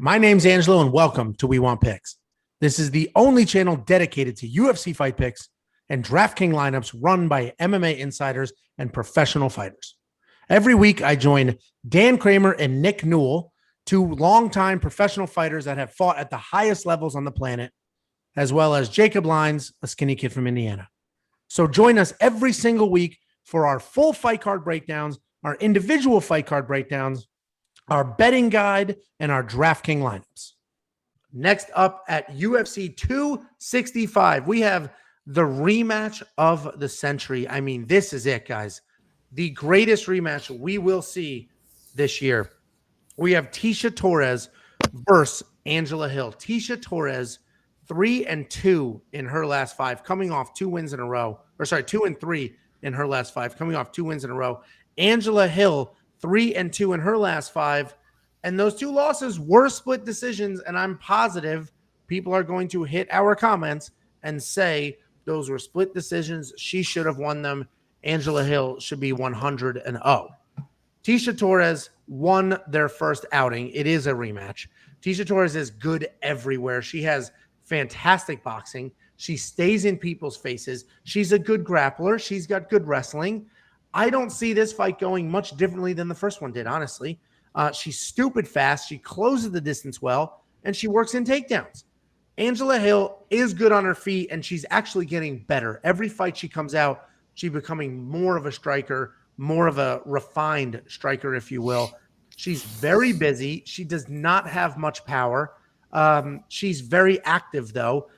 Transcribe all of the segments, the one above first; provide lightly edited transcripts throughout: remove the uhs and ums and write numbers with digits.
My name's Angelo, and welcome to We Want Picks. This is the only channel dedicated to UFC fight picks and DraftKings lineups run by MMA insiders and professional fighters. Every week, I join Dan Kramer and Nick Newell, two longtime professional fighters that have fought at the highest levels on the planet, as well as Jacob Lyons, a skinny kid from Indiana. So join us every single week for our full fight card breakdowns, our individual fight card breakdowns, our betting guide, and our DraftKings lineups. Next up at UFC 265, we have the rematch of the century. I mean, this is it, guys. The greatest rematch we will see this year. We have Tecia Torres versus Angela Hill. Tecia Torres, 3-2 in her last five, coming off 2 wins in a row. 2-3 in her last five, coming off 2 wins in a row. Angela Hill, 3-2 in her last five. And those 2 losses were split decisions. And I'm positive people are going to hit our comments and say those were split decisions. She should have won them. Angela Hill should be 100-0. Tecia Torres won their first outing. It is a rematch. Tecia Torres is good everywhere. She has fantastic boxing. She stays in people's faces. She's a good grappler. She's got good wrestling. I don't see this fight going much differently than the first one did, honestly. She's stupid fast. She closes the distance well, and she works in takedowns. Angela Hill is good on her feet, and she's actually getting better. Every fight she comes out, she's becoming more of a striker, more of a refined striker, if you will. She's very busy. She does not have much power. She's very active, though.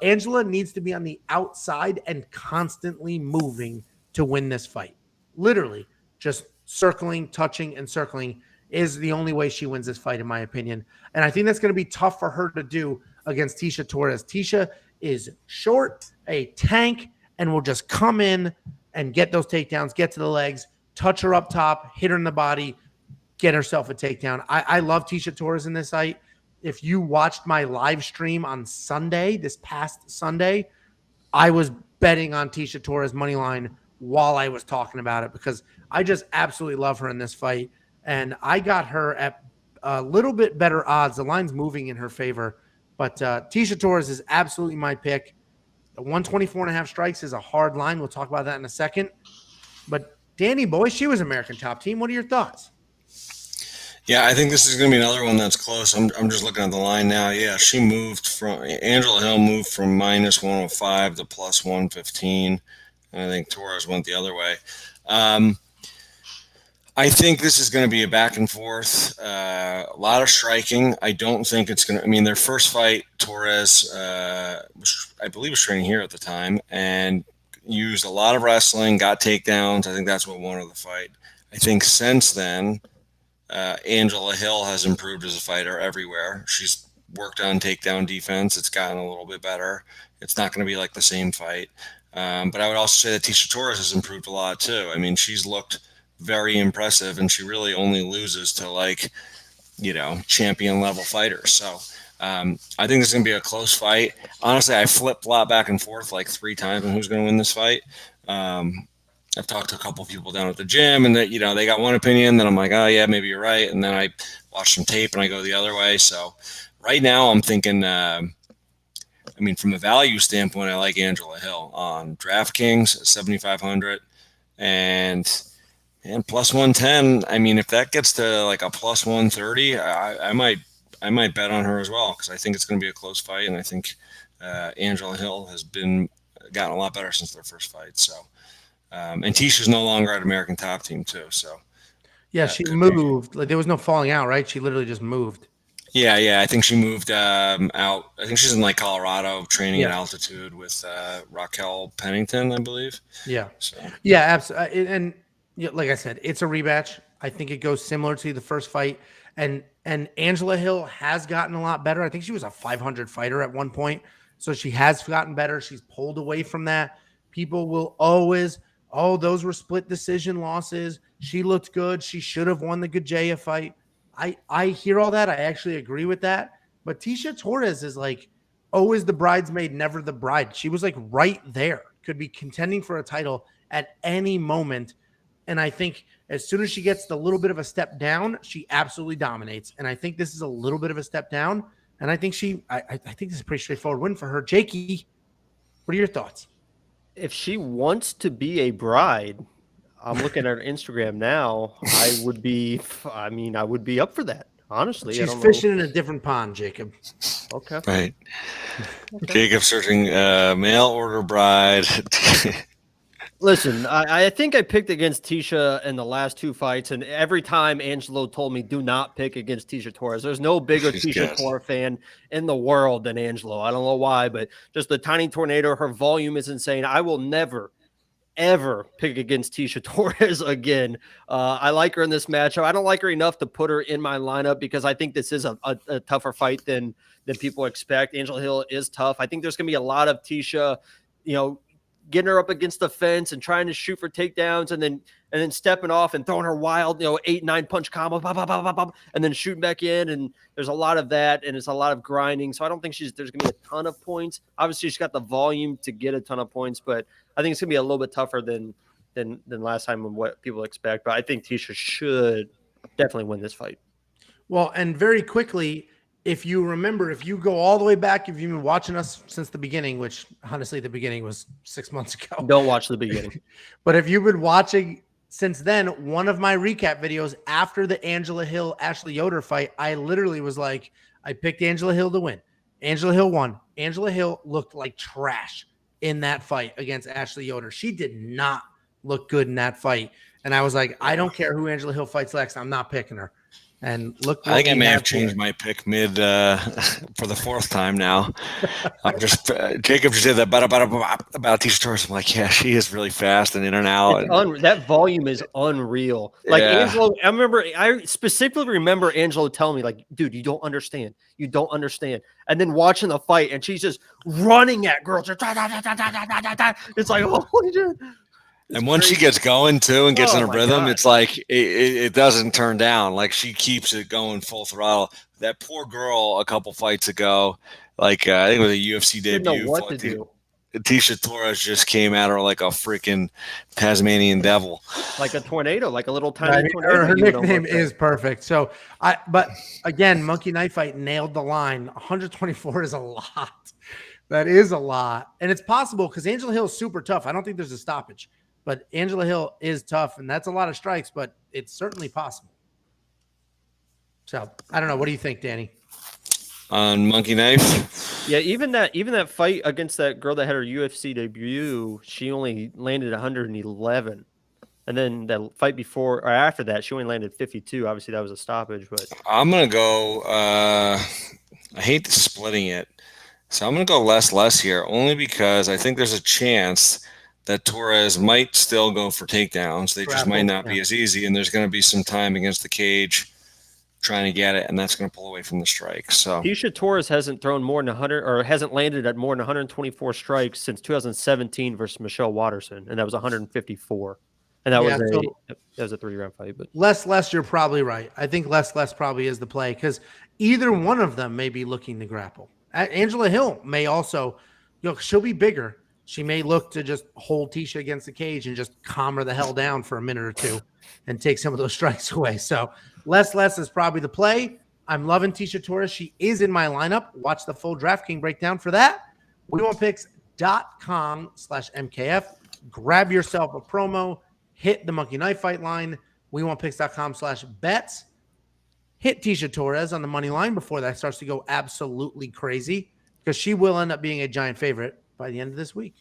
Angela needs to be on the outside and constantly moving to win this fight. Literally, just circling, touching, and circling is the only way she wins this fight, in my opinion. And I think that's going to be tough for her to do against Tecia Torres. Tecia is short, a tank, and will just come in and get those takedowns, get to the legs, touch her up top, hit her in the body, get herself a takedown. I love Tecia Torres in this fight. If you watched my live stream on Sunday, this past Sunday, I was betting on Tecia Torres money line while I was talking about it because I just absolutely love her in this fight. And I got her at a little bit better odds. The line's moving in her favor. But Tecia Torres is absolutely my pick. 124.5 strikes is a hard line. We'll talk about that in a second. But Danny boy, she was American Top Team. What are your thoughts? Yeah, I think this is going to be another one that's close. I'm just looking at the line now. Yeah, Angela Hill moved from minus 105 to plus 115. And I think Torres went the other way. I think this is going to be a back and forth, a lot of striking. I don't think it's going to – their first fight, Torres, I believe was training here at the time, and used a lot of wrestling, got takedowns. I think that's what won her the fight. I think since then, Angela Hill has improved as a fighter everywhere. She's worked on takedown defense. It's gotten a little bit better. It's not going to be like the same fight. But I would also say that Tecia Torres has improved a lot too. She's looked very impressive, and she really only loses to champion level fighters. So I think this is going to be a close fight. Honestly, I flip-flop back and forth like 3 times on who's going to win this fight. I've talked to a couple of people down at the gym, and that they got one opinion. Then I'm like, oh yeah, maybe you're right. And then I watch some tape and I go the other way. So right now I'm thinking. From a value standpoint, I like Angela Hill on DraftKings, 7,500, and plus 110. If that gets to like a plus 130, I might bet on her as well because I think it's going to be a close fight, and I think Angela Hill has gotten a lot better since their first fight. So, and Ticia's no longer at American Top Team too. So, yeah, she moved. Like there was no falling out, right? She literally just moved. Yeah. I think she moved out. I think she's in Colorado training at altitude with Raquel Pennington, I believe. Yeah. So. Yeah, absolutely. And like I said, it's a rematch. I think it goes similar to the first fight. And Angela Hill has gotten a lot better. I think she was a 500 fighter at one point. So she has gotten better. She's pulled away from that. People will always, those were split decision losses. She looked good. She should have won the Gajea fight. I hear all that. I actually agree with that. But Tecia Torres is always the bridesmaid, never the bride. She was right there. Could be contending for a title at any moment. And I think as soon as she gets the little bit of a step down, she absolutely dominates. And I think this is a little bit of a step down. And I think I think this is a pretty straightforward win for her. Jakey, what are your thoughts? If she wants to be a bride, I'm looking at her Instagram now. I would be up for that. Honestly, she's fishing in a different pond, Jacob. Okay. Right. Okay. Jacob searching mail order bride. Listen, I think I picked against Tecia in the last 2 fights, and every time Angelo told me do not pick against Tecia Torres. There's no bigger Tecia Torres fan in the world than Angelo. I don't know why, but just the tiny tornado, her volume is insane. I will never, ever pick against Tecia Torres again. I like her in this matchup. I don't like her enough to put her in my lineup because I think this is a tougher fight than people expect. Angelo Hill is tough. I think there's going to be a lot of Tecia, getting her up against the fence and trying to shoot for takedowns and then stepping off and throwing her wild, 8-9 punch combo, pop, pop, pop, pop, pop, and then shooting back in. And there's a lot of that, and it's a lot of grinding. So I don't think there's going to be a ton of points. Obviously, she's got the volume to get a ton of points, but I think it's going to be a little bit tougher than last time and what people expect. But I think Tecia should definitely win this fight. Well, and very quickly, if you remember, if you go all the way back, if you've been watching us since the beginning, which honestly, the beginning was 6 months ago. Don't watch the beginning. But if you've been watching since then, one of my recap videos after the Angela Hill, Ashley Yoder fight, I literally was like, I picked Angela Hill to win. Angela Hill won. Angela Hill looked like trash in that fight against Ashley Yoder. She did not look good in that fight. And I was like, I don't care who Angela Hill fights next. I'm not picking her. And look, I think I may have changed my pick mid for the 4th time now. I'm just Jacob just said that about Tecia Torres. I'm like, yeah, she is really fast and in and out. That volume is unreal. Like Angelo, I specifically remember Angelo telling me, like, dude, you don't understand. You don't understand. And then watching the fight, and she's just running at girls. It's like, holy shit. And once she gets going too and gets in a rhythm, it's like it doesn't turn down. Like she keeps it going full throttle. That poor girl a couple fights ago, like I think it was a UFC debut. Didn't know what to do. Tecia Torres just came at her like a freaking Tasmanian devil, like a tornado, like a little tiny tornado. Her nickname is perfect. So but again, Monkey Knife Fight nailed the line. 124 is a lot. That is a lot, and it's possible because Angela Hill is super tough. I don't think there's a stoppage. But Angela Hill is tough, and that's a lot of strikes, but it's certainly possible. So I don't know. What do you think, Danny? On Monkey Knife? Yeah, even that fight against that girl that had her UFC debut, she only landed 111. And then that fight before or after that, she only landed 52. Obviously, that was a stoppage. But I'm gonna go. I hate splitting it, so I'm gonna go less here, only because I think there's a chance that Torres might still go for takedowns. They just might not be as easy, and there's going to be some time against the cage trying to get it, and that's going to pull away from the strike. So Tecia Torres hasn't thrown more than 100 or hasn't landed at more than 124 strikes since 2017 versus Michelle Watterson, and that was 154. And that was a 3-round fight. But less, you're probably right. I think less probably is the play because either one of them may be looking to grapple. Angela Hill may also, she'll be bigger. She may look to just hold Tecia against the cage and just calm her the hell down for a minute or two and take some of those strikes away. So less is probably the play. I'm loving Tecia Torres. She is in my lineup. Watch the full DraftKings breakdown for that. WeWantPicks.com/MKF. Grab yourself a promo. Hit the Monkey Knife Fight line. WeWantPicks.com/bets. Hit Tecia Torres on the money line before that starts to go absolutely crazy because she will end up being a giant favorite by the end of this week.